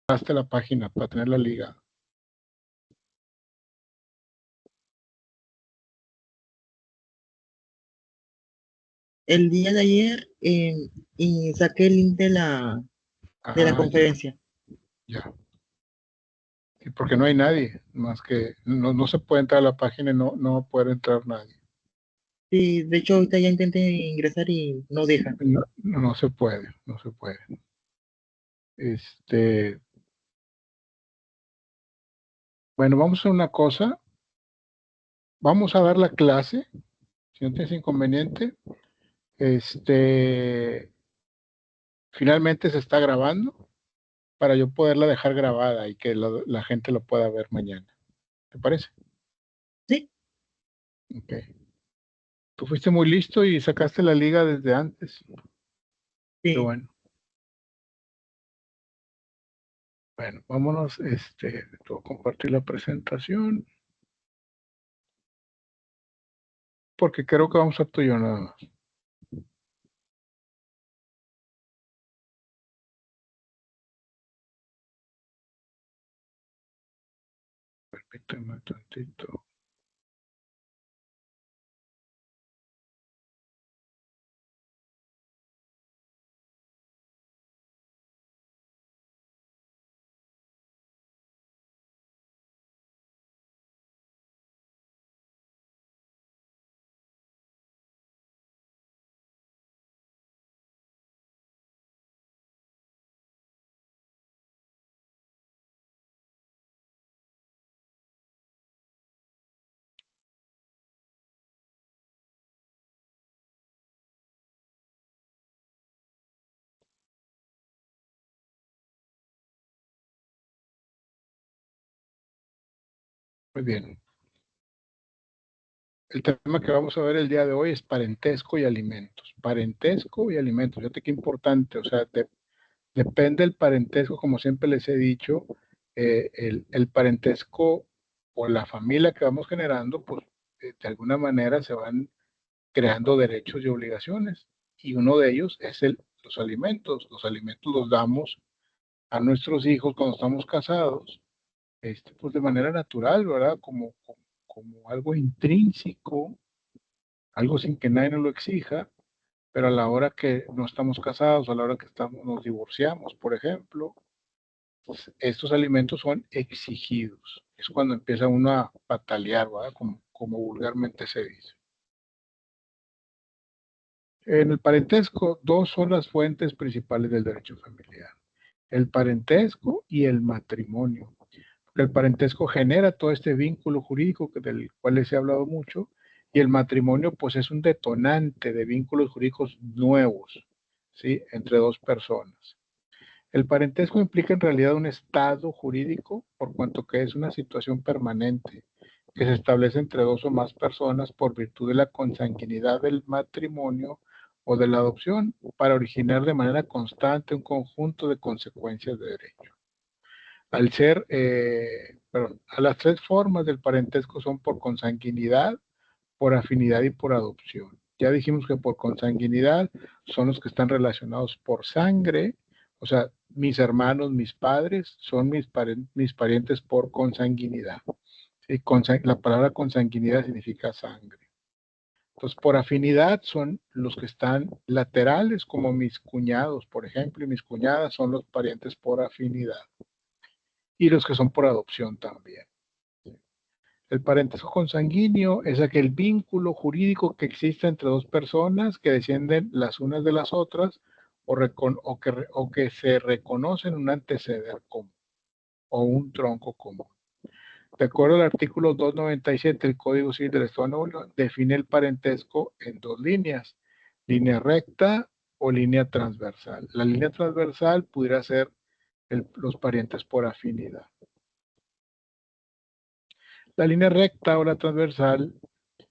la página para tener la liga. El día de ayer y saqué el link de la conferencia. Ya. Y porque no hay nadie, más que no se puede entrar a la página y no va a poder entrar nadie. Sí, de hecho ahorita ya intenté ingresar y no deja. No se puede, no se puede. Bueno, vamos a hacer una cosa. Vamos a dar la clase, si no tienes inconveniente. Finalmente se está grabando para yo poderla dejar grabada y que la gente lo pueda ver mañana. ¿Te parece? Sí. Ok. Tú fuiste muy listo y sacaste la liga desde antes. Qué Sí. bueno. Bueno, vámonos. Te voy a compartir la presentación porque creo que vamos a tú y yo nada más. Permíteme un tantito. Muy bien. El tema que vamos a ver el día de hoy es parentesco y alimentos. Parentesco y alimentos. Fíjate qué importante. O sea, depende del parentesco, como siempre les he dicho, el parentesco o la familia que vamos generando, pues de alguna manera se van creando derechos y obligaciones. Y uno de ellos es los alimentos. Los alimentos los damos a nuestros hijos cuando estamos casados, pues de manera natural, ¿verdad? Como algo intrínseco, algo sin que nadie nos lo exija, pero a la hora que no estamos casados, a la hora que nos divorciamos, por ejemplo, pues estos alimentos son exigidos. Es cuando empieza uno a patalear, ¿verdad? Como vulgarmente se dice. En el parentesco, dos son las fuentes principales del derecho familiar: el parentesco y el matrimonio. Porque el parentesco genera todo este vínculo jurídico del cual les he hablado mucho, y el matrimonio pues es un detonante de vínculos jurídicos nuevos, ¿sí? Entre dos personas. El parentesco implica en realidad un estado jurídico, por cuanto que es una situación permanente que se establece entre dos o más personas por virtud de la consanguinidad del matrimonio o de la adopción, para originar de manera constante un conjunto de consecuencias de derecho. A las tres formas del parentesco son por consanguinidad, por afinidad y por adopción. Ya dijimos que por consanguinidad son los que están relacionados por sangre, o sea, mis hermanos, mis padres son mis parientes por consanguinidad. ¿Sí? La palabra consanguinidad significa sangre. Entonces, por afinidad son los que están laterales, como mis cuñados, por ejemplo, y mis cuñadas son los parientes por afinidad. Y los que son por adopción también. El parentesco consanguíneo es aquel vínculo jurídico que existe entre dos personas que descienden las unas de las otras o que se reconocen un antecedente común o un tronco común. De acuerdo al artículo 297 del Código Civil del Estado de Nuevo León, define el parentesco en dos líneas: línea recta o línea transversal. La línea transversal pudiera ser los parientes por afinidad. La línea recta o la transversal,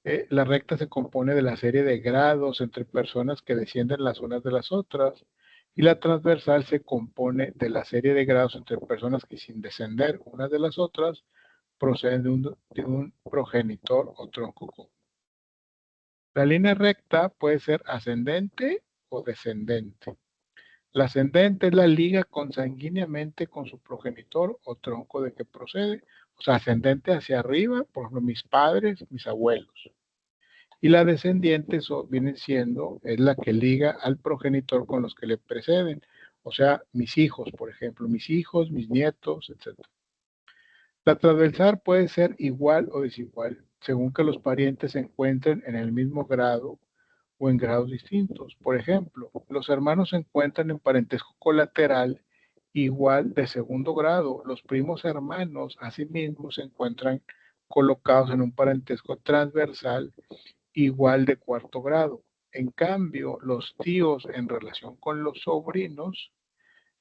la recta se compone de la serie de grados entre personas que descienden las unas de las otras, y la transversal se compone de la serie de grados entre personas que, sin descender unas de las otras, proceden de un progenitor o tronco común. La línea recta puede ser ascendente o descendente. La ascendente es la liga consanguíneamente con su progenitor o tronco de que procede. O sea, ascendente hacia arriba, por ejemplo, mis padres, mis abuelos. Y la descendiente viene siendo, es la que liga al progenitor con los que le preceden. O sea, mis hijos, por ejemplo, mis hijos, mis nietos, etc. La transversal puede ser igual o desigual, según que los parientes se encuentren en el mismo grado o en grados distintos. Por ejemplo, los hermanos se encuentran en parentesco colateral igual de segundo grado. Los primos hermanos, asimismo, se encuentran colocados en un parentesco transversal igual de cuarto grado. En cambio, los tíos en relación con los sobrinos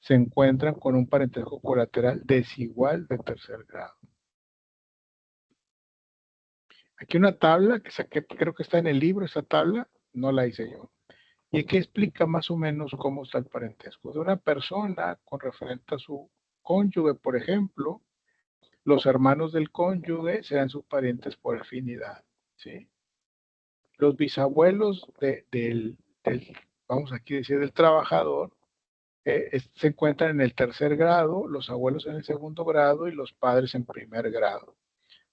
se encuentran con un parentesco colateral desigual de tercer grado. Aquí una tabla que saqué, creo que está en el libro, esa tabla, no la hice yo. Y que explica más o menos cómo está el parentesco de una persona con referente a su cónyuge, por ejemplo. Los hermanos del cónyuge serán sus parientes por afinidad, ¿sí? Los bisabuelos vamos aquí a decir, del trabajador, se encuentran en el tercer grado, los abuelos en el segundo grado y los padres en primer grado,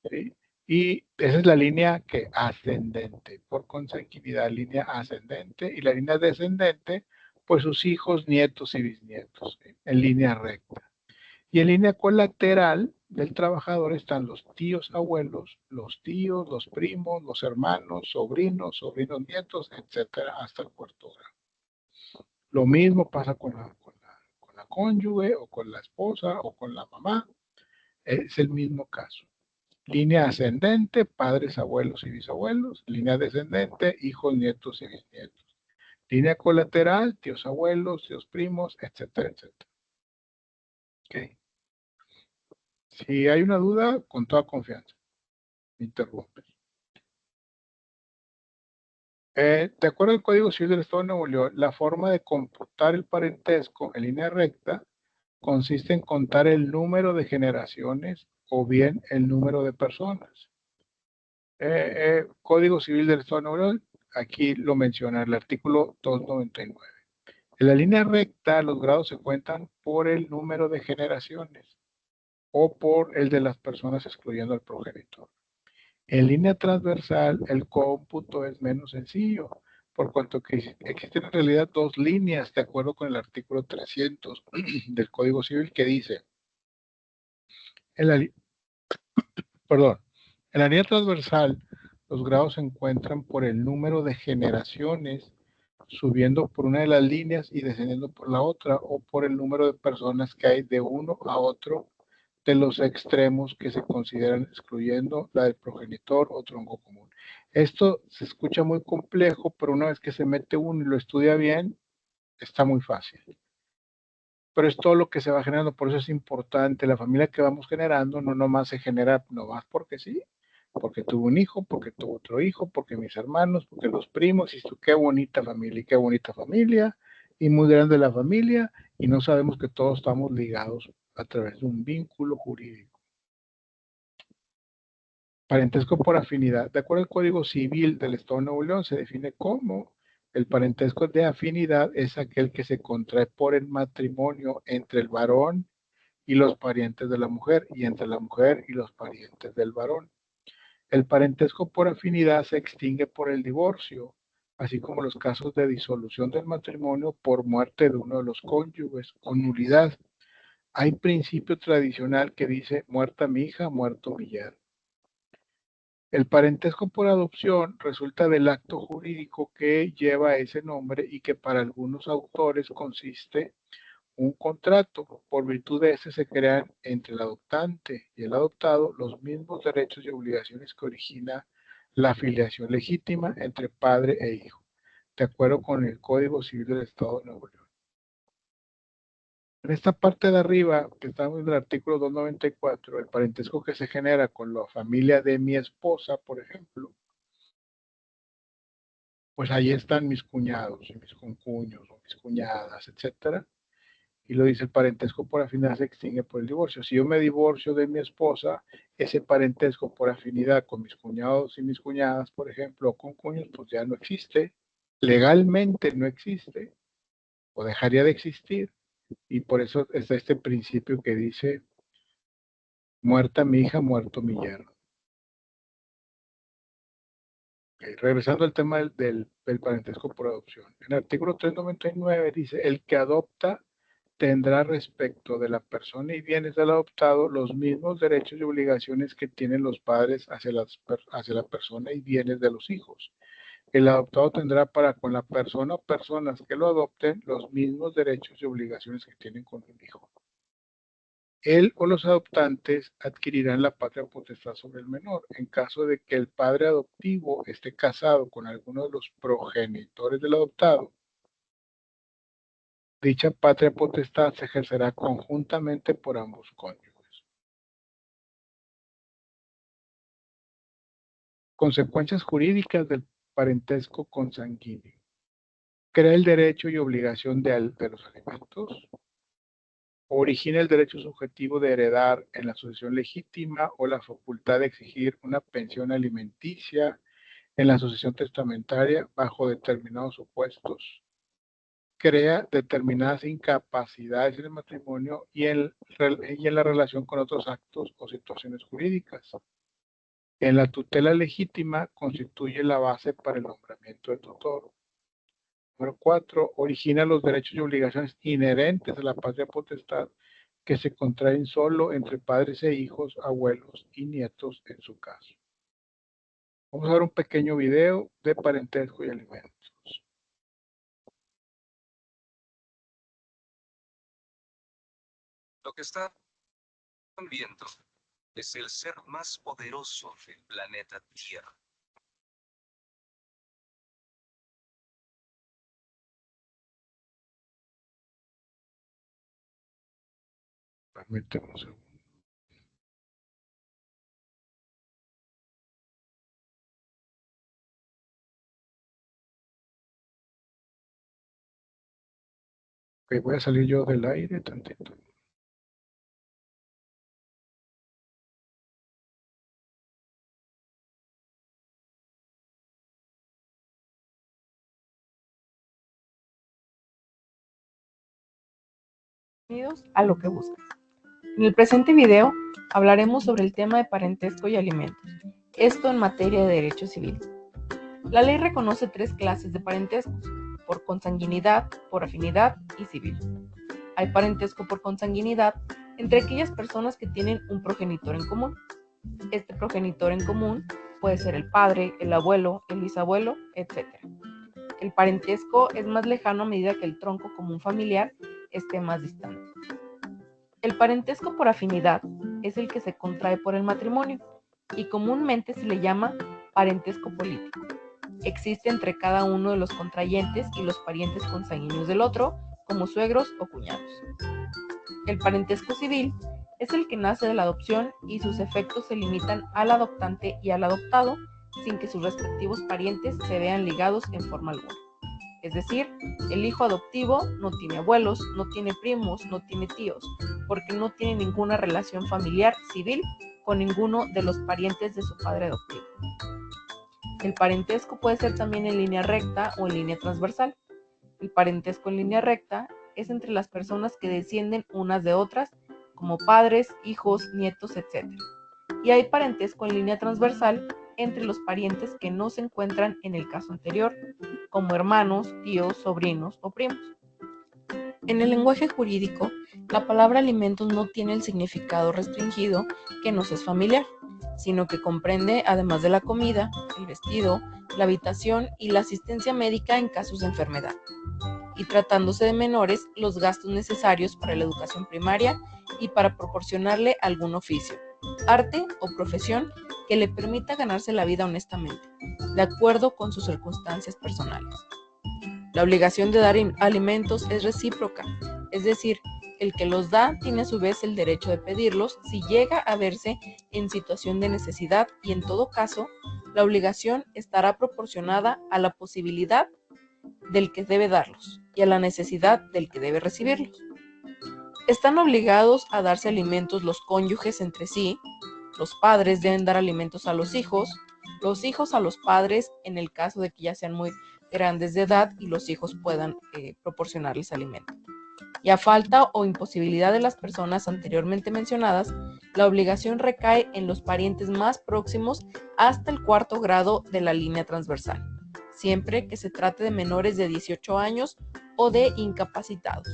¿sí? Y esa es la línea que ascendente, por consanguinidad, línea ascendente, y la línea descendente, pues sus hijos, nietos y bisnietos, ¿sí? En línea recta. Y en línea colateral del trabajador están los tíos abuelos, los tíos, los primos, los hermanos, sobrinos nietos, etcétera, hasta el cuarto grado. Lo mismo pasa con la cónyuge o con la esposa o con la mamá. Es el mismo caso. Línea ascendente, padres, abuelos y bisabuelos. Línea descendente, hijos, nietos y bisnietos. Línea colateral, tíos abuelos, tíos primos, etcétera, etcétera. Okay. Si hay una duda, con toda confianza, me interrumpes. De acuerdo al Código Civil del Estado de Nuevo León, la forma de computar el parentesco en línea recta consiste en contar el número de generaciones o bien el número de personas. Código Civil del Estado de Nuevo León, aquí lo menciona el artículo 299. En la línea recta, los grados se cuentan por el número de generaciones o por el de las personas excluyendo al progenitor. En línea transversal, el cómputo es menos sencillo, por cuanto que existen en realidad dos líneas, de acuerdo con el artículo 300 del Código Civil, que dice, en la, perdón, en la línea transversal, los grados se encuentran por el número de generaciones, subiendo por una de las líneas y descendiendo por la otra, o por el número de personas que hay de uno a otro de los extremos que se consideran, excluyendo la del progenitor o tronco común. Esto se escucha muy complejo, pero una vez que se mete uno y lo estudia bien, está muy fácil. Pero es todo lo que se va generando, por eso es importante. La familia que vamos generando no nomás se genera, nomás porque sí, porque tuvo un hijo, porque tuvo otro hijo, porque mis hermanos, porque los primos, y qué bonita familia, y qué bonita familia, y muy grande la familia, y no sabemos que todos estamos ligados a través de un vínculo jurídico. Parentesco por afinidad. De acuerdo al Código Civil del Estado de Nuevo León, se define como el parentesco de afinidad es aquel que se contrae por el matrimonio entre el varón y los parientes de la mujer y entre la mujer y los parientes del varón. El parentesco por afinidad se extingue por el divorcio, así como los casos de disolución del matrimonio por muerte de uno de los cónyuges o nulidad. Hay principio tradicional que dice muerta mi hija, muerto mi yerno. El parentesco por adopción resulta del acto jurídico que lleva ese nombre y que para algunos autores consiste un contrato. Por virtud de ese se crean entre el adoptante y el adoptado los mismos derechos y obligaciones que origina la filiación legítima entre padre e hijo, de acuerdo con el Código Civil del Estado de Nuevo León. En esta parte de arriba, que estamos en el artículo 294, el parentesco que se genera con la familia de mi esposa, por ejemplo, pues ahí están mis cuñados y mis concuños o mis cuñadas, etcétera. Y lo dice, el parentesco por afinidad se extingue por el divorcio. Si yo me divorcio de mi esposa, ese parentesco por afinidad con mis cuñados y mis cuñadas, por ejemplo, o con cuños, pues ya no existe. Legalmente no existe. o dejaría de existir. Y por eso está este principio que dice, muerta mi hija, muerto mi yerno. Okay, regresando al tema del parentesco por adopción. En el artículo 399 dice, el que adopta tendrá respecto de la persona y bienes del adoptado los mismos derechos y obligaciones que tienen los padres hacia la persona y bienes de los hijos. El adoptado tendrá para con la persona o personas que lo adopten los mismos derechos y obligaciones que tienen con un hijo. Él o los adoptantes adquirirán la patria potestad sobre el menor en caso de que el padre adoptivo esté casado con alguno de los progenitores del adoptado. Dicha patria potestad se ejercerá conjuntamente por ambos cónyuges. Consecuencias jurídicas del parentesco consanguíneo. Crea el derecho y obligación de los alimentos. Origina el derecho subjetivo de heredar en la sucesión legítima o la facultad de exigir una pensión alimenticia en la sucesión testamentaria bajo determinados supuestos. Crea determinadas incapacidades en el matrimonio y en la relación con otros actos o situaciones jurídicas. En la tutela legítima constituye la base para el nombramiento del tutor. Número 4. Origina los derechos y obligaciones inherentes a la patria potestad que se contraen solo entre padres e hijos, abuelos y nietos en su caso. Vamos a ver un pequeño video de parentesco y alimentos. Lo que están viendo es el ser más poderoso del planeta Tierra. Permíteme un segundo. Ok, voy a salir yo del aire tantito. Bienvenidos a Lo que buscas. En el presente video hablaremos sobre el tema de parentesco y alimentos, esto en materia de derecho civil. La ley reconoce 3 clases de parentescos, por consanguinidad, por afinidad y civil. Hay parentesco por consanguinidad entre aquellas personas que tienen un progenitor en común. Este progenitor en común puede ser el padre, el abuelo, el bisabuelo, etc. El parentesco es más lejano a medida que el tronco común familiar esté más distante. El parentesco por afinidad es el que se contrae por el matrimonio y comúnmente se le llama parentesco político. Existe entre cada uno de los contrayentes y los parientes consanguíneos del otro, como suegros o cuñados. El parentesco civil es el que nace de la adopción y sus efectos se limitan al adoptante y al adoptado sin que sus respectivos parientes se vean ligados en forma alguna. Es decir, el hijo adoptivo no tiene abuelos, no tiene primos, no tiene tíos, porque no tiene ninguna relación familiar civil con ninguno de los parientes de su padre adoptivo. El parentesco puede ser también en línea recta o en línea transversal. El parentesco en línea recta es entre las personas que descienden unas de otras, como padres, hijos, nietos, etc. Y hay parentesco en línea transversal entre los parientes que no se encuentran en el caso anterior, como hermanos, tíos, sobrinos o primos. En el lenguaje jurídico, la palabra alimentos no tiene el significado restringido que nos es familiar, sino que comprende, además de la comida, el vestido, la habitación y la asistencia médica en casos de enfermedad. Y tratándose de menores, los gastos necesarios para la educación primaria y para proporcionarle algún oficio, arte o profesión que le permita ganarse la vida honestamente, de acuerdo con sus circunstancias personales. La obligación de dar alimentos es recíproca, es decir, el que los da tiene a su vez el derecho de pedirlos si llega a verse en situación de necesidad y en todo caso, la obligación estará proporcionada a la posibilidad del que debe darlos y a la necesidad del que debe recibirlos. Están obligados a darse alimentos los cónyuges entre sí, los padres deben dar alimentos a los hijos a los padres en el caso de que ya sean muy grandes de edad y los hijos puedan proporcionarles alimento. Y a falta o imposibilidad de las personas anteriormente mencionadas, la obligación recae en los parientes más próximos hasta el 4º grado de la línea transversal, siempre que se trate de menores de 18 años o de incapacitados.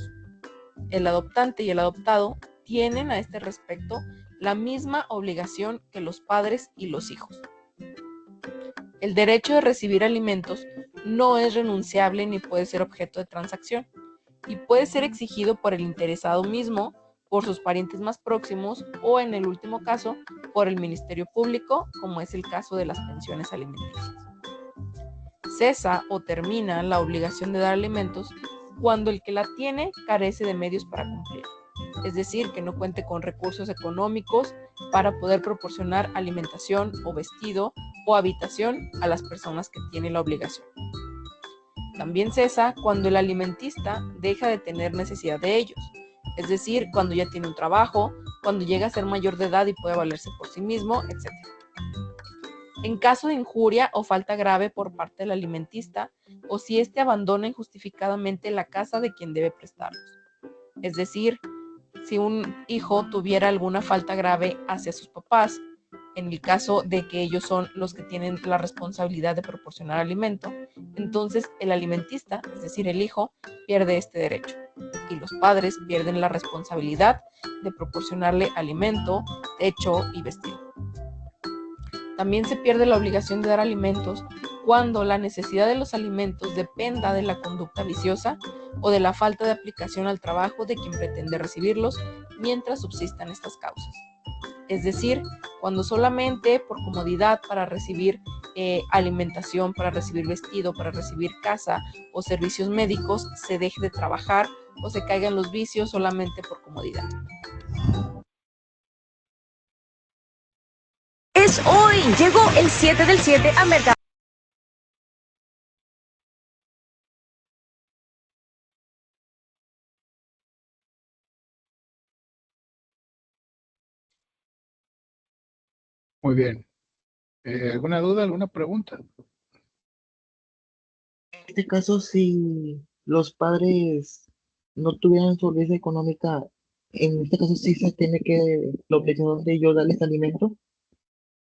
El adoptante y el adoptado tienen a este respecto la misma obligación que los padres y los hijos. El derecho de recibir alimentos no es renunciable ni puede ser objeto de transacción y puede ser exigido por el interesado mismo, por sus parientes más próximos o, en el último caso, por el Ministerio Público, como es el caso de las pensiones alimenticias. Cesa o termina la obligación de dar alimentos cuando el que la tiene carece de medios para cumplir, es decir, que no cuente con recursos económicos para poder proporcionar alimentación o vestido o habitación a las personas que tiene la obligación. También cesa cuando el alimentista deja de tener necesidad de ellos, es decir, cuando ya tiene un trabajo, cuando llega a ser mayor de edad y puede valerse por sí mismo, etc. En caso de injuria o falta grave por parte del alimentista, o si éste abandona injustificadamente la casa de quien debe prestarlos. Es decir, si un hijo tuviera alguna falta grave hacia sus papás, en el caso de que ellos son los que tienen la responsabilidad de proporcionar alimento, entonces el alimentista, es decir, el hijo, pierde este derecho y los padres pierden la responsabilidad de proporcionarle alimento, techo y vestido. También se pierde la obligación de dar alimentos cuando la necesidad de los alimentos dependa de la conducta viciosa o de la falta de aplicación al trabajo de quien pretende recibirlos mientras subsistan estas causas. Es decir, cuando solamente por comodidad para recibir alimentación, para recibir vestido, para recibir casa o servicios médicos, se deje de trabajar o se caigan los vicios solamente por comodidad. Es hoy, llegó el 7 del 7 a Mercado. Muy bien. ¿Alguna duda, alguna pregunta? En este caso, si los padres no tuvieran solvencia económica, en este caso sí se tiene que la obligación de yo darles alimento.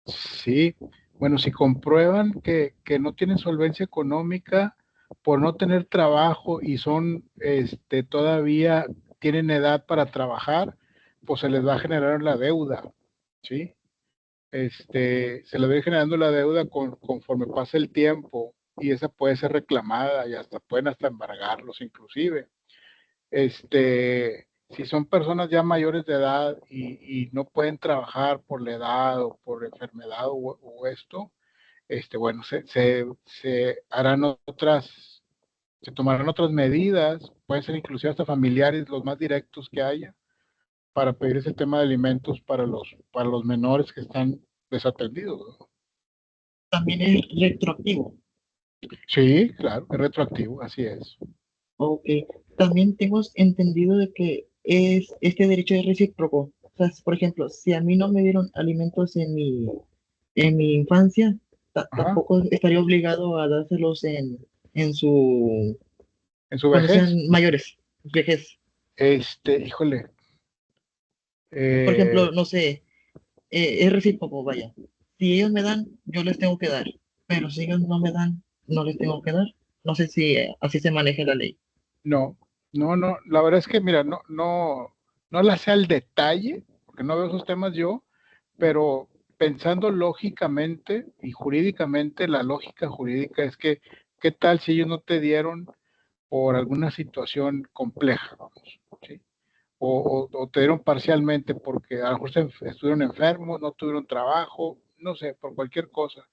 Sí. Bueno, si comprueban que no tienen solvencia económica por no tener trabajo y son, todavía tienen edad para trabajar, pues se les va a generar la deuda, ¿sí? Se les va a ir generando la deuda conforme pasa el tiempo y esa puede ser reclamada y hasta pueden hasta embargarlos inclusive. Si son personas ya mayores de edad y no pueden trabajar por la edad o por enfermedad o esto, bueno, se harán se tomarán otras medidas, pueden ser inclusive hasta familiares, los más directos que haya, para pedir ese tema de alimentos para los menores que están desatendidos, ¿no? También es retroactivo. Sí, claro, es retroactivo, así es. Ok. También tengo entendido de que es este derecho es recíproco. O sea, por ejemplo, si a mí no me dieron alimentos en mi infancia, Ajá, tampoco estaría obligado a dárselos en su, en su cuando sean vejez, mayores, vejez. híjole, Por eh, ejemplo, no sé, es recíproco, vaya. Si ellos me dan, yo les tengo que dar. Pero si ellos no me dan, no les tengo que dar. No sé si así se maneja la ley. no, no, la verdad es que mira, no la sé al detalle, porque no veo esos temas yo, pero pensando lógicamente y jurídicamente, la lógica jurídica es que, ¿qué tal si ellos no te dieron por alguna situación compleja, vamos, ¿sí? O te dieron parcialmente porque a lo mejor estuvieron enfermos, no tuvieron trabajo, no sé, por cualquier cosa,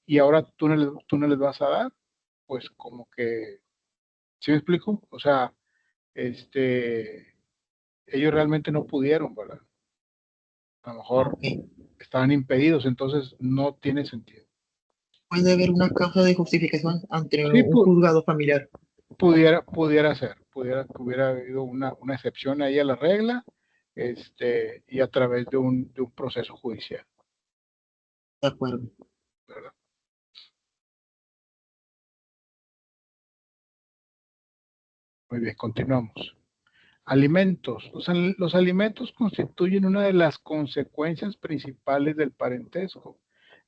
y ahora tú no les vas a dar, pues como que, ¿sí me explico? O sea, ellos realmente no pudieron, ¿verdad? A lo mejor Ok. estaban impedidos, entonces no tiene sentido. Puede haber una causa de justificación ante Sí, un juzgado familiar. pudiera ser, que hubiera habido una excepción ahí a la regla, y a través de un proceso judicial, De acuerdo. ¿verdad? Muy bien, continuamos. Alimentos. Los alimentos constituyen una de las consecuencias principales del parentesco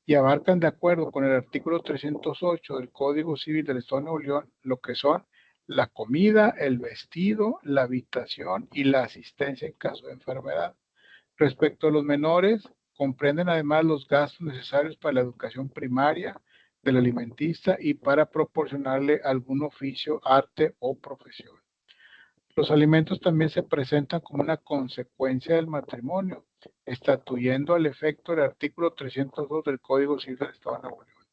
y abarcan, de acuerdo con el artículo 308 del Código Civil del Estado de Nuevo León, lo que son la comida, el vestido, la habitación y la asistencia en caso de enfermedad. Respecto a los menores, comprenden además los gastos necesarios para la educación primaria del alimentista y para proporcionarle algún oficio, arte o profesión. Los alimentos también se presentan como una consecuencia del matrimonio, estatuyendo al efecto el artículo 302 del Código Civil del Estado de Nuevo León.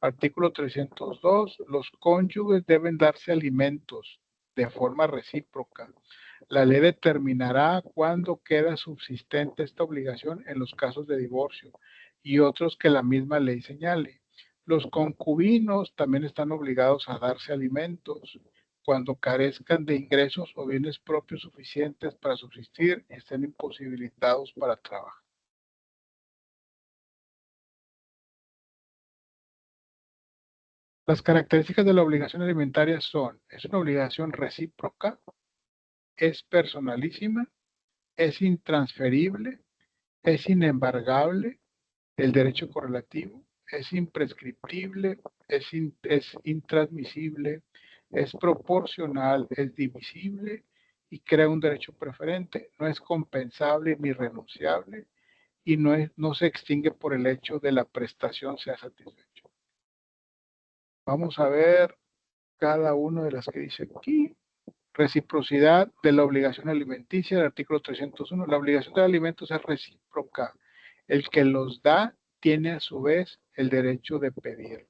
Artículo 302. Los cónyuges deben darse alimentos de forma recíproca. La ley determinará cuándo queda subsistente esta obligación en los casos de divorcio y otros que la misma ley señale. Los concubinos también están obligados a darse alimentos cuando carezcan de ingresos o bienes propios suficientes para subsistir y estén imposibilitados para trabajar. Las características de la obligación alimentaria son: es una obligación recíproca, es personalísima, es intransferible, es inembargable, el derecho correlativo, es imprescriptible, es intransmisible, es proporcional, es divisible y crea un derecho preferente, no es compensable ni renunciable y no se extingue por el hecho de la prestación sea satisfecho. Vamos a ver cada una de las que dice aquí. Reciprocidad de la obligación alimenticia, el artículo 301. La obligación de alimentos es recíproca. El que los da tiene a su vez el derecho de pedirlos.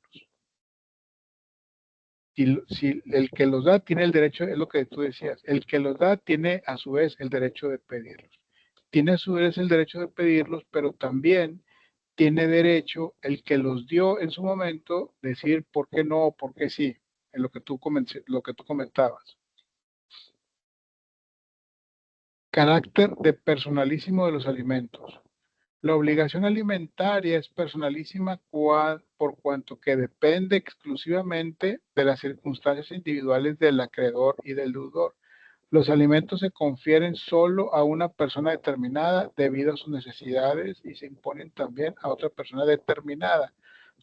Si el que los da tiene el derecho, es lo que tú decías, el que los da tiene a su vez el derecho de pedirlos. Tiene a su vez el derecho de pedirlos, pero también tiene derecho el que los dio en su momento decir por qué no o por qué sí, en lo que tú comentabas. Carácter de personalísimo de los alimentos. La obligación alimentaria es personalísima por cuanto que depende exclusivamente de las circunstancias individuales del acreedor y del deudor. Los alimentos se confieren solo a una persona determinada debido a sus necesidades y se imponen también a otra persona determinada,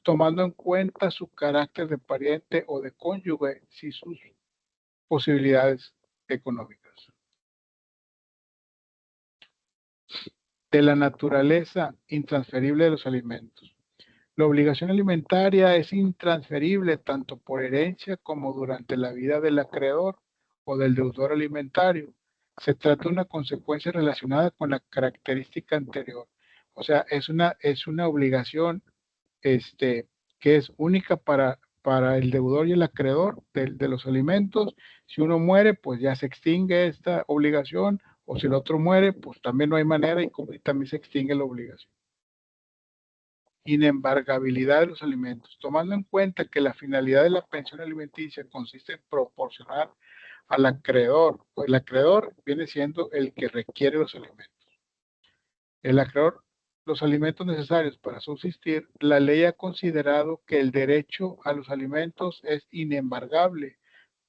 tomando en cuenta su carácter de pariente o de cónyuge y sus posibilidades económicas. De la naturaleza intransferible de los alimentos. La obligación alimentaria es intransferible tanto por herencia como durante la vida del acreedor o del deudor alimentario. Se trata de una consecuencia relacionada con la característica anterior. O sea, es una obligación que es única para el deudor y el acreedor de los alimentos. Si uno muere, pues ya se extingue esta obligación, o si el otro muere, pues también no hay manera y también se extingue la obligación. Inembargabilidad de los alimentos. Tomando en cuenta que la finalidad de la pensión alimenticia consiste en proporcionar al acreedor, pues el acreedor viene siendo el que requiere los alimentos. El acreedor, los alimentos necesarios para subsistir, la ley ha considerado que el derecho a los alimentos es inembargable,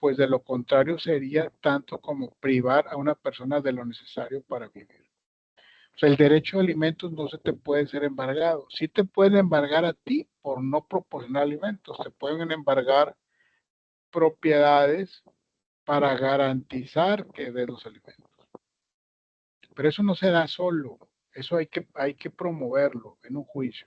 pues de lo contrario sería tanto como privar a una persona de lo necesario para vivir. O sea, el derecho a alimentos no se te puede ser embargado. Sí te pueden embargar a ti por no proporcionar alimentos. Te pueden embargar propiedades para garantizar que de los alimentos. Pero eso no se da solo. Eso hay que promoverlo en un juicio.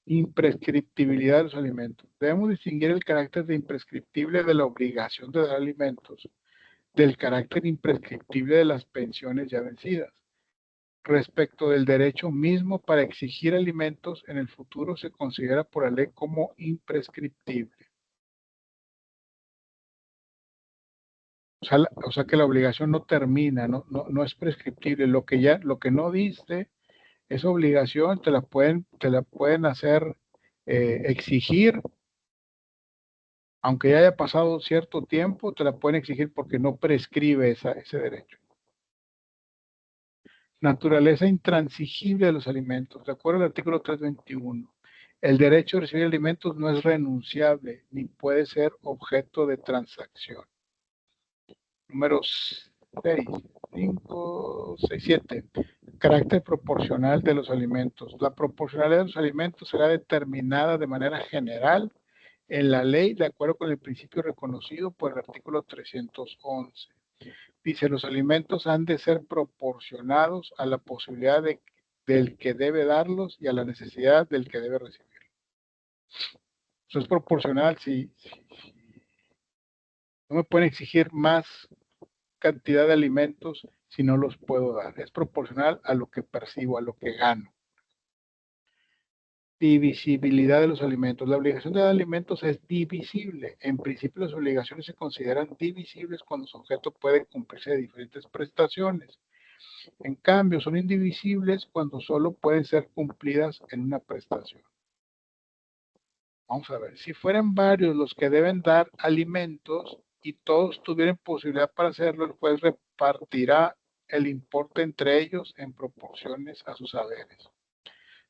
Imprescriptibilidad de los alimentos. Debemos distinguir el carácter de imprescriptible de la obligación de dar alimentos del carácter imprescriptible de las pensiones ya vencidas. Respecto del derecho mismo para exigir alimentos en el futuro se considera por la ley como imprescriptible. O sea que la obligación no termina, no es prescriptible. Lo que no dice esa obligación te la pueden hacer exigir, aunque ya haya pasado cierto tiempo, te la pueden exigir porque no prescribe ese derecho. Naturaleza intransigible de los alimentos. De acuerdo al artículo 321, el derecho a recibir alimentos no es renunciable ni puede ser objeto de transacción. Número 6, 5, 6, 7. Carácter proporcional de los alimentos. La proporcionalidad de los alimentos será determinada de manera general en la ley de acuerdo con el principio reconocido por el artículo 311. Dice, los alimentos han de ser proporcionados a la posibilidad del que debe darlos y a la necesidad del que debe recibirlos. Eso es proporcional si no me pueden exigir más cantidad de alimentos si no los puedo dar. Es proporcional a lo que percibo, a lo que gano. Divisibilidad de los alimentos. La obligación de dar alimentos es divisible. En principio, las obligaciones se consideran divisibles cuando su objeto puede cumplirse de diferentes prestaciones. En cambio, son indivisibles cuando solo pueden ser cumplidas en una prestación. Vamos a ver, si fueran varios los que deben dar alimentos y todos tuvieran posibilidad para hacerlo, el juez repartirá el importe entre ellos en proporciones a sus haberes.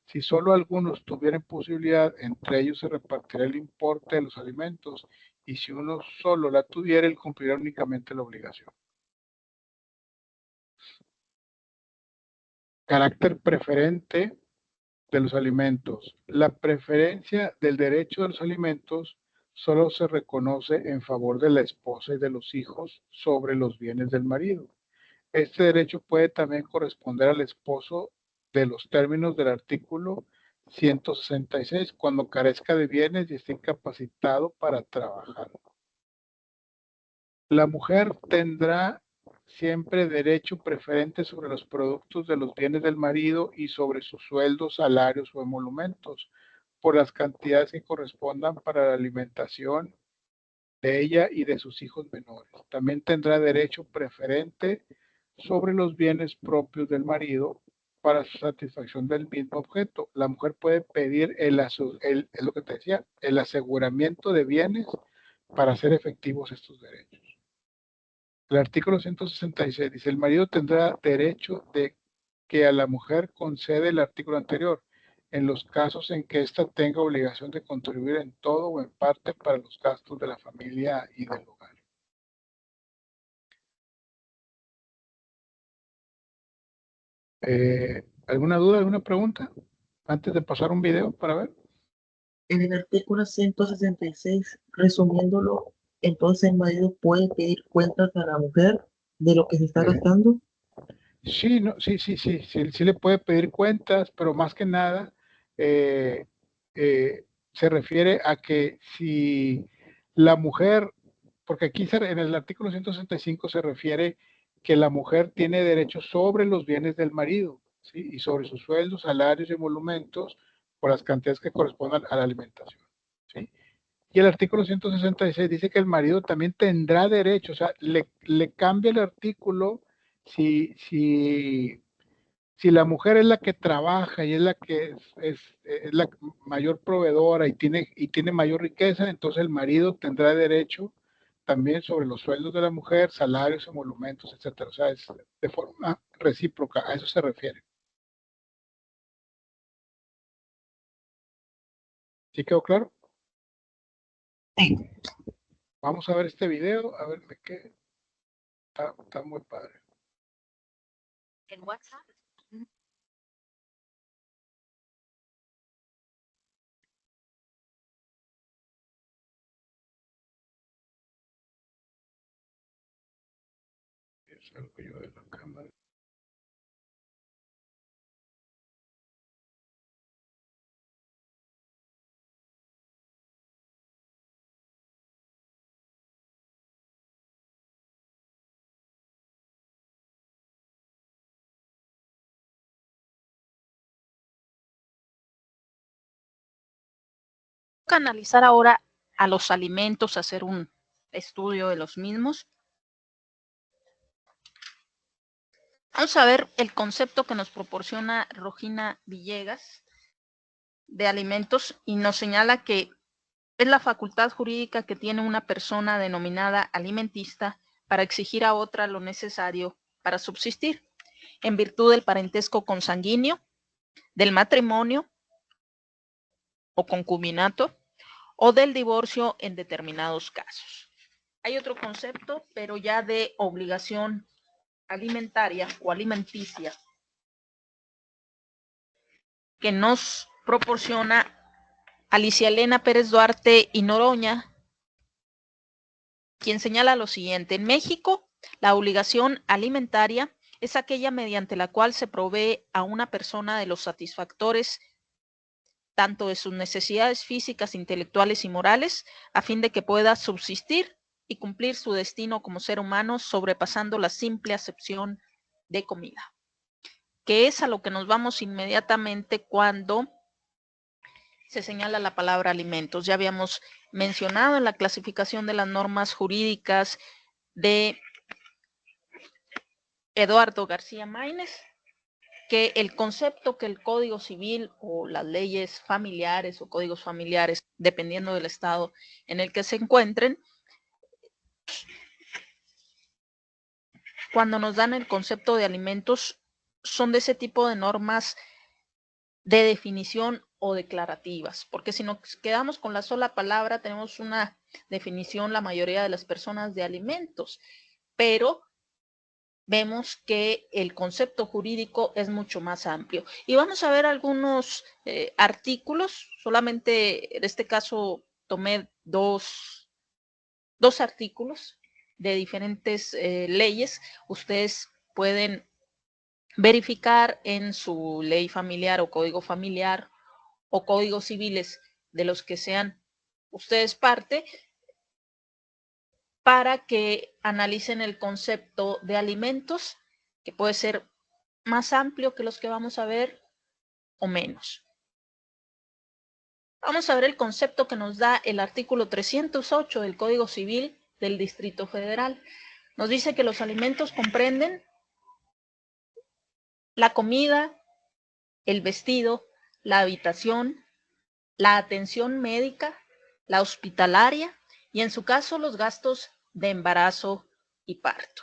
Si solo algunos tuvieran posibilidad, entre ellos se repartirá el importe de los alimentos, y si uno solo la tuviera, él cumplirá únicamente la obligación. Carácter preferente de los alimentos. La preferencia del derecho de los alimentos solo se reconoce en favor de la esposa y de los hijos sobre los bienes del marido. Este derecho puede también corresponder al esposo de los términos del artículo 166 cuando carezca de bienes y esté incapacitado para trabajar. La mujer tendrá siempre derecho preferente sobre los productos de los bienes del marido y sobre sus sueldos, salarios o emolumentos, por las cantidades que correspondan para la alimentación de ella y de sus hijos menores. También tendrá derecho preferente sobre los bienes propios del marido para su satisfacción del mismo objeto. La mujer puede pedir es lo que te decía, el aseguramiento de bienes para hacer efectivos estos derechos. El artículo 166 dice, el marido tendrá derecho de que a la mujer concede el artículo anterior, en los casos en que ésta tenga obligación de contribuir en todo o en parte para los gastos de la familia y del hogar. ¿Alguna duda, alguna pregunta? Antes de pasar un video para ver. En el artículo 166, resumiéndolo, entonces el marido puede pedir cuentas a la mujer de lo que se está gastando. Sí, no, sí le puede pedir cuentas, pero más que nada se refiere a que si la mujer, porque aquí en el artículo 165 se refiere que la mujer tiene derechos sobre los bienes del marido, ¿sí? Y sobre sus sueldos, salarios y emolumentos por las cantidades que correspondan a la alimentación, ¿sí? Y el artículo 166 dice que el marido también tendrá derecho, o sea, le cambia el artículo si la mujer es la que trabaja y es la que es la mayor proveedora y tiene mayor riqueza, entonces el marido tendrá derecho también sobre los sueldos de la mujer, salarios, emolumentos, etcétera. O sea, es de forma recíproca, a eso se refiere. ¿Sí quedó claro? Sí. Vamos a ver este video, a ver de qué. Está muy padre. En WhatsApp. Salgo yo de la cámara. Analizar ahora a los alimentos, hacer un estudio de los mismos. Vamos a ver el concepto que nos proporciona Rogina Villegas de alimentos y nos señala que es la facultad jurídica que tiene una persona denominada alimentista para exigir a otra lo necesario para subsistir, en virtud del parentesco consanguíneo, del matrimonio o concubinato, o del divorcio en determinados casos. Hay otro concepto, pero ya de obligación alimentaria o alimenticia, que nos proporciona Alicia Elena Pérez Duarte y Noroña, quien señala lo siguiente: en México, la obligación alimentaria es aquella mediante la cual se provee a una persona de los satisfactores tanto de sus necesidades físicas, intelectuales y morales, a fin de que pueda subsistir y cumplir su destino como ser humano, sobrepasando la simple acepción de comida, que es a lo que nos vamos inmediatamente cuando se señala la palabra alimentos. Ya habíamos mencionado en la clasificación de las normas jurídicas de Eduardo García Maínez que el concepto que el Código Civil o las leyes familiares o códigos familiares, dependiendo del estado en el que se encuentren, cuando nos dan el concepto de alimentos, son de ese tipo de normas de definición o declarativas, porque si nos quedamos con la sola palabra, tenemos una definición la mayoría de las personas de alimentos, pero vemos que el concepto jurídico es mucho más amplio. Y vamos a ver algunos artículos, solamente en este caso tomé dos artículos de diferentes leyes. Ustedes pueden verificar en su ley familiar o código familiar o códigos civiles de los que sean ustedes parte, para que analicen el concepto de alimentos, que puede ser más amplio que los que vamos a ver o menos. Vamos a ver el concepto que nos da el artículo 308 del Código Civil del Distrito Federal. Nos dice que los alimentos comprenden la comida, el vestido, la habitación, la atención médica, la hospitalaria y en su caso los gastos de embarazo y parto.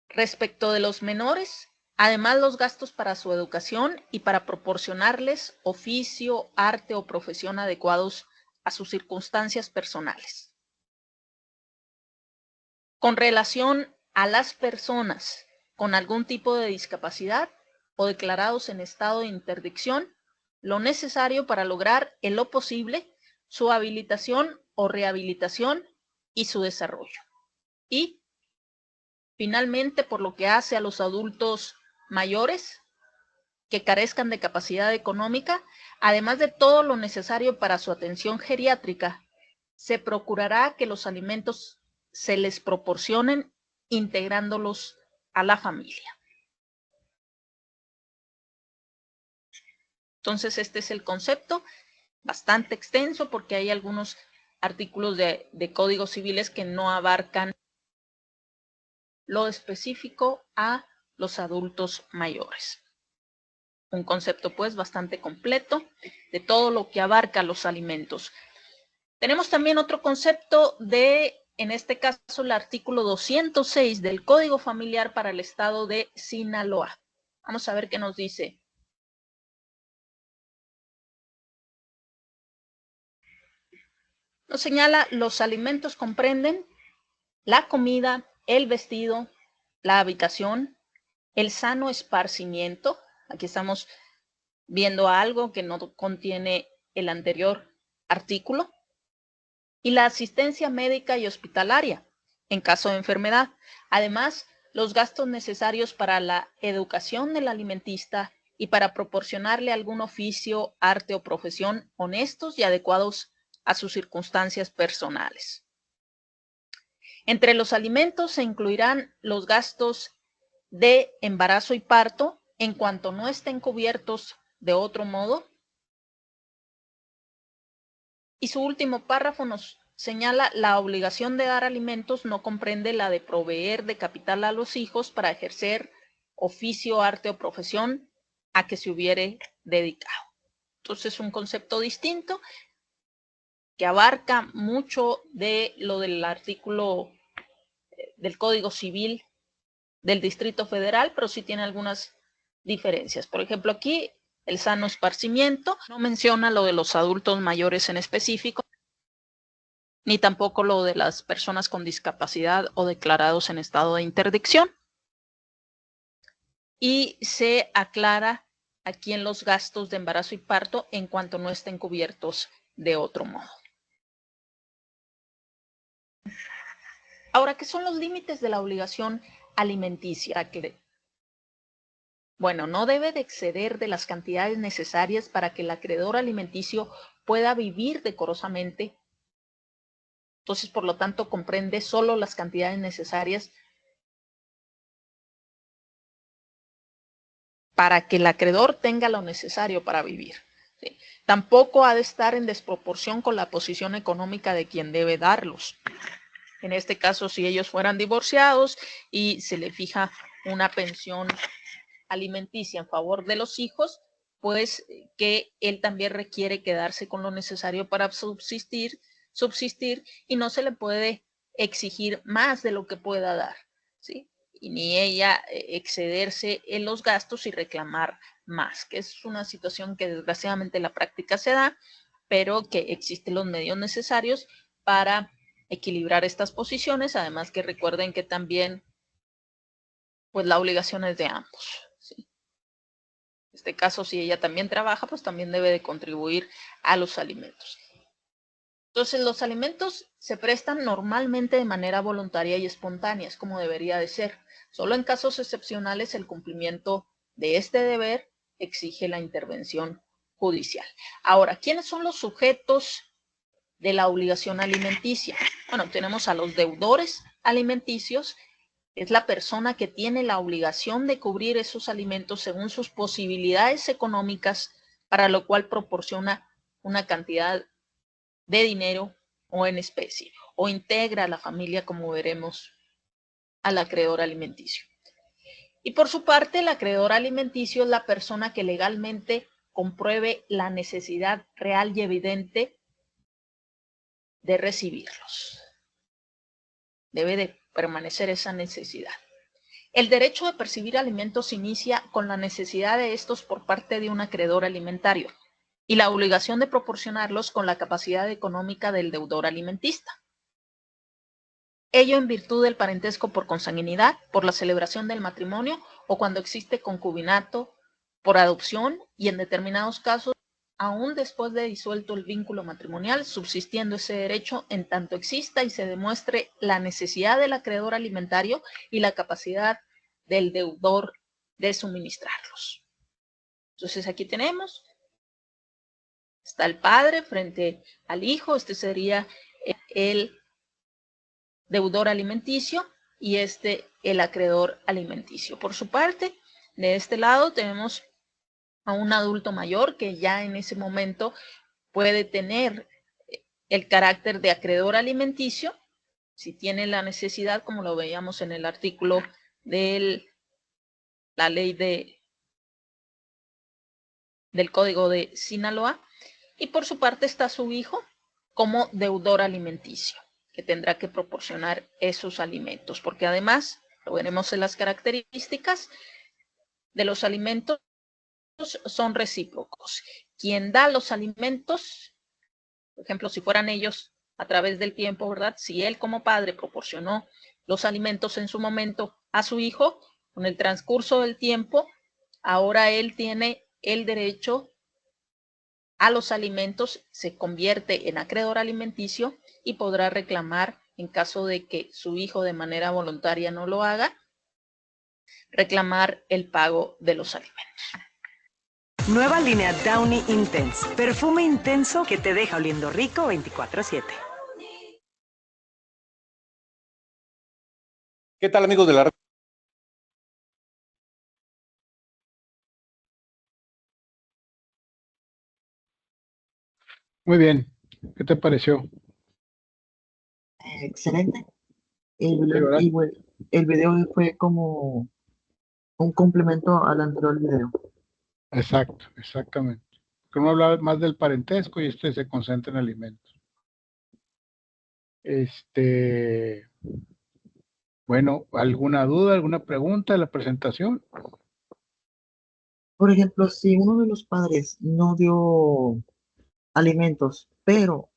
Respecto de los menores, además los gastos para su educación y para proporcionarles oficio, arte o profesión adecuados a sus circunstancias personales. Con relación a las personas con algún tipo de discapacidad o declarados en estado de interdicción, lo necesario para lograr en lo posible su habilitación o rehabilitación y su desarrollo. Y finalmente, por lo que hace a los adultos mayores que carezcan de capacidad económica, además de todo lo necesario para su atención geriátrica, se procurará que los alimentos se les proporcionen integrándolos a la familia. Entonces, este es el concepto, bastante extenso porque hay algunos artículos de códigos civiles que no abarcan lo específico a los adultos mayores. Un concepto pues bastante completo de todo lo que abarca los alimentos. Tenemos también otro concepto de, en este caso, el artículo 206 del Código Familiar para el Estado de Sinaloa. Vamos a ver qué nos dice. Nos señala: los alimentos comprenden la comida, el vestido, la habitación, el sano esparcimiento. Aquí estamos viendo algo que no contiene el anterior artículo. Y la asistencia médica y hospitalaria en caso de enfermedad. Además, los gastos necesarios para la educación del alimentista y para proporcionarle algún oficio, arte o profesión honestos y adecuados a sus circunstancias personales. Entre los alimentos se incluirán los gastos de embarazo y parto en cuanto no estén cubiertos de otro modo. Y su último párrafo nos señala: la obligación de dar alimentos no comprende la de proveer de capital a los hijos para ejercer oficio, arte o profesión a que se hubiere dedicado. Entonces, es un concepto distinto que abarca mucho de lo del artículo del Código Civil del Distrito Federal, pero sí tiene algunas diferencias. Por ejemplo, aquí el sano esparcimiento no menciona lo de los adultos mayores en específico. ni tampoco lo de las personas con discapacidad o declarados en estado de interdicción. Y se aclara aquí en los gastos de embarazo y parto en cuanto no estén cubiertos de otro modo. Ahora, ¿qué son los límites de la obligación alimenticia? Bueno, no debe de exceder de las cantidades necesarias para que el acreedor alimenticio pueda vivir decorosamente. Entonces, por lo tanto, comprende solo las cantidades necesarias para que el acreedor tenga lo necesario para vivir. ¿Sí? Tampoco ha de estar en desproporción con la posición económica de quien debe darlos. En este caso, si ellos fueran divorciados y se le fija una pensión alimenticia en favor de los hijos, pues que él también requiere quedarse con lo necesario para subsistir y no se le puede exigir más de lo que pueda dar, ¿sí? Y ni ella excederse en los gastos y reclamar más, que es una situación que desgraciadamente en la práctica se da, pero que existen los medios necesarios para equilibrar estas posiciones, además que recuerden que también pues la obligación es de ambos. ¿Sí? En este caso, si ella también trabaja, pues también debe de contribuir a los alimentos. Entonces, los alimentos se prestan normalmente de manera voluntaria y espontánea, es como debería de ser. Solo en casos excepcionales el cumplimiento de este deber exige la intervención judicial. Ahora, ¿quiénes son los sujetos de la obligación alimenticia? Bueno, tenemos a los deudores alimenticios. Es la persona que tiene la obligación de cubrir esos alimentos según sus posibilidades económicas, para lo cual proporciona una cantidad de dinero o en especie, o integra a la familia, como veremos, al acreedor alimenticio. Y por su parte, el acreedor alimenticio es la persona que legalmente compruebe la necesidad real y evidente de recibirlos. Debe de permanecer esa necesidad. El derecho de percibir alimentos inicia con la necesidad de estos por parte de un acreedor alimentario y la obligación de proporcionarlos con la capacidad económica del deudor alimentista. Ello en virtud del parentesco por consanguinidad, por la celebración del matrimonio o cuando existe concubinato, por adopción y en determinados casos, aún después de disuelto el vínculo matrimonial, subsistiendo ese derecho en tanto exista y se demuestre la necesidad del acreedor alimentario y la capacidad del deudor de suministrarlos. Entonces aquí tenemos, está el padre frente al hijo, este sería el deudor alimenticio y el acreedor alimenticio. Por su parte, de este lado tenemos a un adulto mayor que ya en ese momento puede tener el carácter de acreedor alimenticio, si tiene la necesidad, como lo veíamos en el artículo de la ley del Código de Sinaloa, y por su parte está su hijo como deudor alimenticio, que tendrá que proporcionar esos alimentos, porque además, lo veremos en las características de los alimentos, son recíprocos. Quien da los alimentos, por ejemplo, si fueran ellos a través del tiempo, ¿verdad? Si él como padre proporcionó los alimentos en su momento a su hijo, con el transcurso del tiempo, ahora él tiene el derecho a los alimentos, se convierte en acreedor alimenticio y podrá reclamar, en caso de que su hijo de manera voluntaria no lo haga, reclamar el pago de los alimentos. Nueva línea Downy Intense. Perfume intenso que te deja oliendo rico 24/7. ¿Qué tal, amigos de la red? Muy bien. ¿Qué te pareció? Excelente. ¿verdad? El video fue como un complemento al anterior video. Exacto, exactamente. Que uno habla más del parentesco y este se concentra en alimentos. Bueno, ¿alguna duda, alguna pregunta de la presentación? Por ejemplo, si uno de los padres no dio alimentos, pero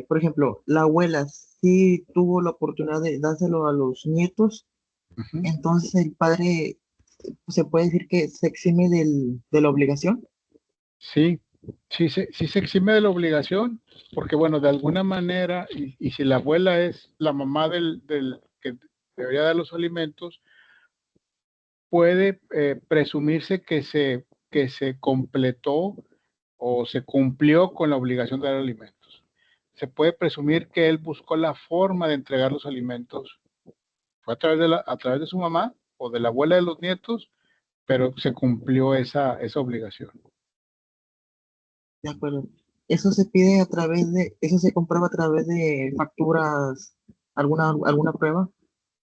por ejemplo, la abuela sí tuvo la oportunidad de dárselo a los nietos, Ujú. entonces el padre se puede decir que se exime de la obligación. Sí, sí se exime de la obligación, porque bueno, de alguna manera, y si la abuela es la mamá del que debería dar los alimentos, puede presumirse que se completó o se cumplió con la obligación de dar alimentos. Se puede presumir que él buscó la forma de entregar los alimentos, fue a través de su mamá o de la abuela de los nietos, pero se cumplió esa obligación. De acuerdo. Eso se pide a través eso se comprueba a través de facturas, alguna prueba.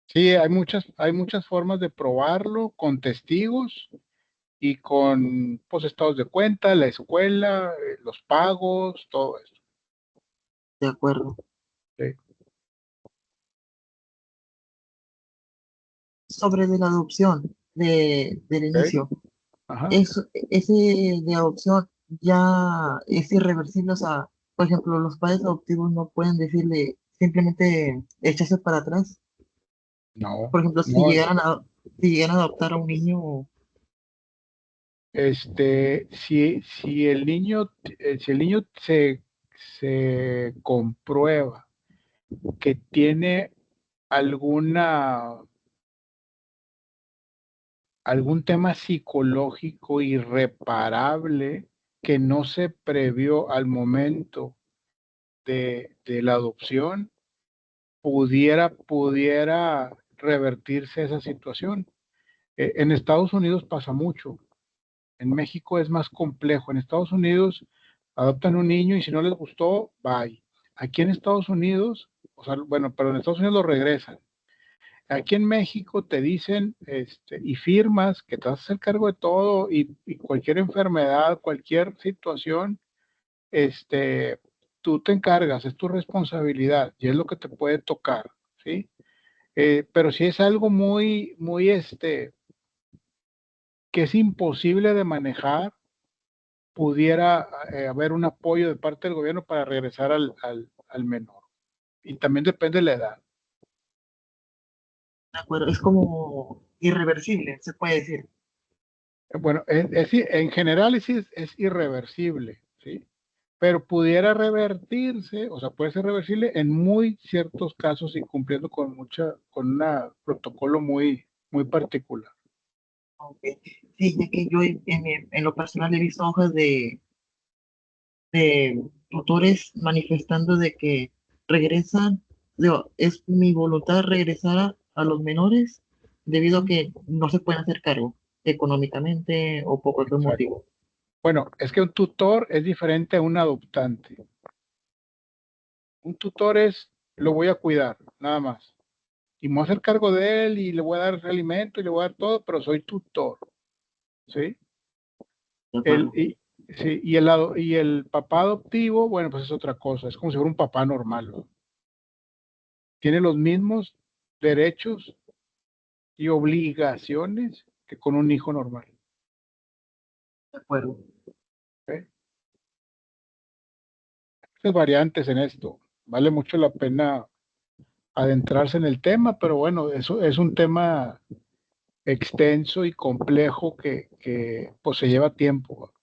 Sí, hay muchas formas de probarlo con testigos y con pues, estados de cuenta, la escuela, los pagos, todo eso. De acuerdo. Sí. Sobre de la adopción del Ok. inicio, Ajá. ese de adopción ya es irreversible. O sea, por ejemplo, los padres adoptivos no pueden decirle simplemente echarse para atrás. No, Por ejemplo, no, si llegaran a adoptar a un niño, si el niño se comprueba que tiene alguna, algún tema psicológico irreparable que no se previó al momento de la adopción, pudiera revertirse esa situación. En Estados Unidos pasa mucho. En México es más complejo. En Estados Unidos adoptan un niño y si no les gustó, bye. Aquí en Estados Unidos, o sea, bueno, pero en Estados Unidos lo regresan. Aquí en México te dicen, y firmas que te vas a hacer cargo de todo y cualquier enfermedad, cualquier situación, este, tú te encargas, es tu responsabilidad y es lo que te puede tocar, ¿sí? Pero si es algo que es imposible de manejar, pudiera haber un apoyo de parte del gobierno para regresar al menor. Y también depende de la edad. de acuerdo, es como irreversible, se puede decir. Bueno, en general es irreversible, ¿sí? Pero pudiera revertirse, o sea, puede ser reversible en muy ciertos casos y cumpliendo con un protocolo muy particular. Ok. Sí, ya que yo en lo personal he visto hojas de tutores manifestando de que regresan, digo, es mi voluntad regresar a los menores debido a que no se pueden hacer cargo económicamente o por otro Exacto. motivo. Bueno, es que un tutor es diferente a un adoptante. Un tutor lo voy a cuidar, nada más. Y me voy a hacer cargo de él y le voy a dar alimento y le voy a dar todo, pero soy tutor, ¿sí? De El, acuerdo, y, sí, y el papá adoptivo, bueno, pues es otra cosa, es como si fuera un papá normal, ¿no? Tiene los mismos derechos y obligaciones que con un hijo normal. de acuerdo. ¿Sí? Hay variantes en esto. Vale mucho la pena adentrarse en el tema, pero bueno, eso es un tema extenso y complejo que pues se lleva tiempo,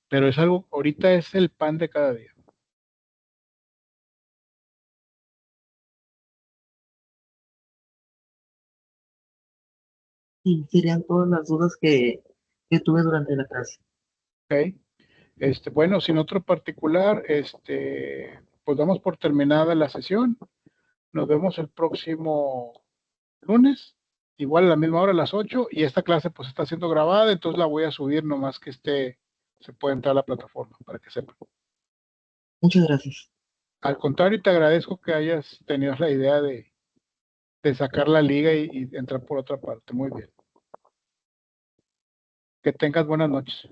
pero es algo, ahorita es el pan de cada día. Y serían todas las dudas que tuve durante la clase. ¿Ok? Bueno, sin otro particular, pues damos por terminada la sesión. Nos vemos el próximo lunes, igual a la misma hora, a las 8, y esta clase pues está siendo grabada, entonces la voy a subir nomás que se puede entrar a la plataforma para que sepan. Muchas gracias. Al contrario, te agradezco que hayas tenido la idea de sacar la liga y entrar por otra parte. Muy bien. Que tengas buenas noches.